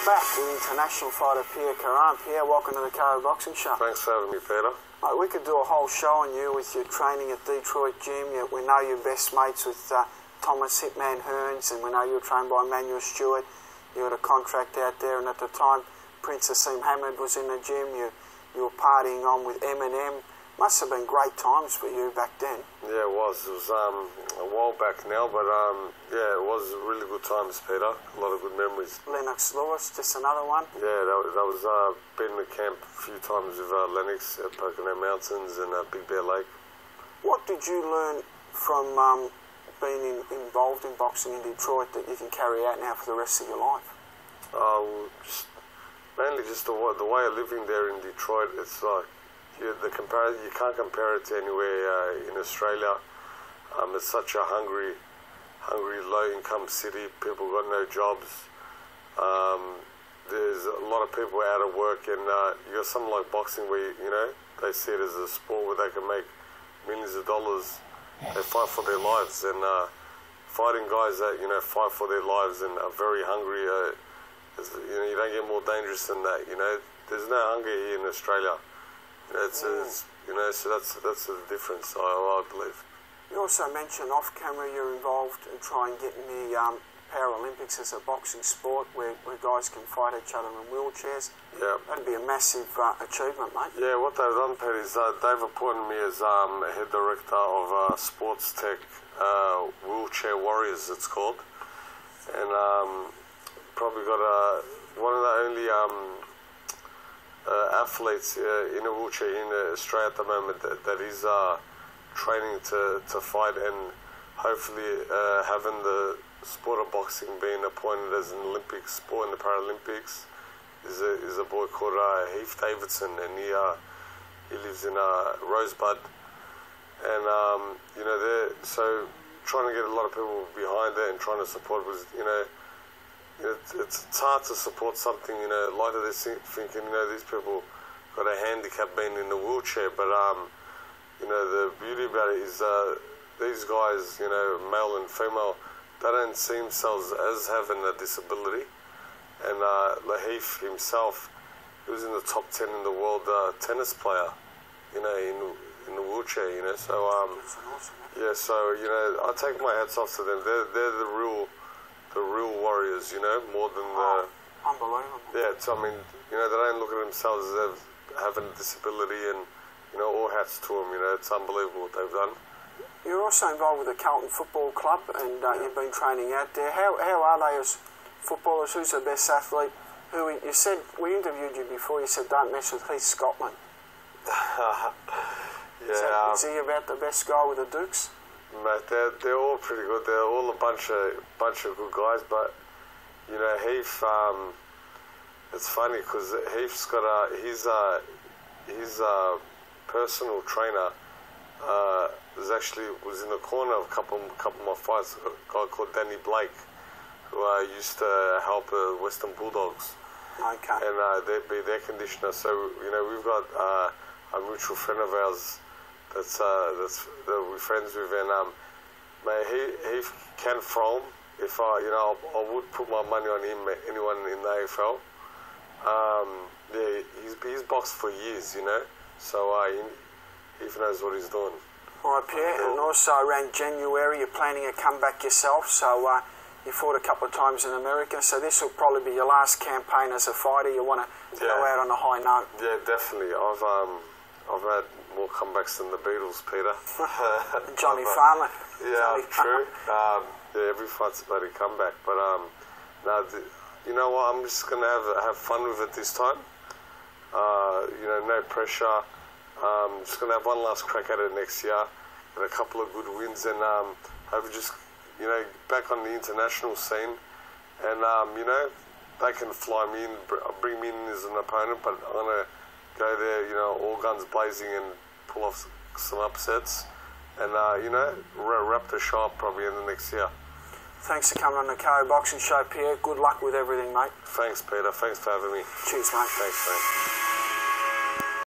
back with international fighter Pierre Caron. Pierre, welcome to the Karo Boxing Show. Thanks for having me, Peter. Mate, we could do a whole show on you with your training at Detroit Gym. We know you're best mates with Thomas Hitman Hearns, and we know you were trained by Emmanuel Stewart. You had a contract out there, and at the time Prince Asim Hamid was in the gym. You were partying on with Eminem. Must have been great times for you back then. Yeah, it was. It was a while back now, but yeah, it was really good times, Peter. A lot of good memories. Lennox Lewis, just another one. Yeah, that was been in the camp a few times with Lennox at Pocono Mountains and Big Bear Lake. What did you learn from being involved in boxing in Detroit that you can carry out now for the rest of your life? Mainly just the way of living there in Detroit. It's like you can't compare it to anywhere in Australia. It's such a hungry, low-income city. People got no jobs. There's a lot of people out of work, and you got something like boxing where they see it as a sport where they can make millions of dollars. They fight for their lives, and fighting guys that fight for their lives and are very hungry. You don't get more dangerous than that. There's no hunger here in Australia. So that's the difference, I believe. You also mentioned off camera you're involved in trying to get in the Paralympics as a boxing sport where guys can fight each other in wheelchairs. Yeah. That'd be a massive achievement, mate. Yeah, what they've done, Pete, is they've appointed me as head director of Sports Tech Wheelchair Warriors, it's called. And probably got one of the only athletes in a wheelchair in Australia at the moment that is training to fight, and hopefully having the sport of boxing being appointed as an Olympic sport in the Paralympics is a boy called Heath Davidson, and he lives in Rosebud, and they're so trying to get a lot of people behind it and trying to support was it's hard to support something like this, thinking these people got a handicap being in a wheelchair, but the beauty about it is these guys, male and female, they don't see themselves as having a disability. And Lahif himself, he was in the top 10 in the world tennis player, in the wheelchair, So yeah, so I take my hats off to them. They're the real warriors, more than the. Unbelievable. Yeah, so I mean, they don't look at themselves as having a disability, and all hats to them. It's unbelievable what they've done. You're also involved with the Carlton Football Club, and you've been training out there. How are they as footballers? Who's the best athlete? You said, we interviewed you before, you said don't mess with Heath Scotland. Yeah. Is he about the best guy with the Dukes? Mate, they're all pretty good. They're all a bunch of good guys, but Heath. It's funny because Heath's got his personal trainer. Was in the corner of a couple of my fights. A guy called Danny Blake, who used to help Western Bulldogs. Okay. And they'd be their conditioner. So we've got a mutual friend of ours that we're friends with, and he can throw him. If I would put my money on him, anyone in the AFL. Yeah, he's boxed for years, so he knows what he's doing. All right, Pierre, and also around January you're planning a comeback yourself, so you fought a couple of times in America, so this will probably be your last campaign as a fighter. You want to go out on a high note. Yeah, definitely. I've had more comebacks than the Beatles, Peter. Johnny Farmer. Yeah, true. Yeah, every fight's a bloody comeback, but no, you know what? I'm just gonna have fun with it this time. No pressure. Just gonna have one last crack at it next year, get a couple of good wins, and have just back on the international scene, and they can fly me in, bring me in as an opponent, but I'm gonna go there, all guns blazing and pull off some upsets, and wrap the show up probably in the next year. Thanks for coming on the Karo Boxing Show, Pierre. Good luck with everything, mate. Thanks, Peter. Thanks for having me. Cheers, mate. Thanks, mate.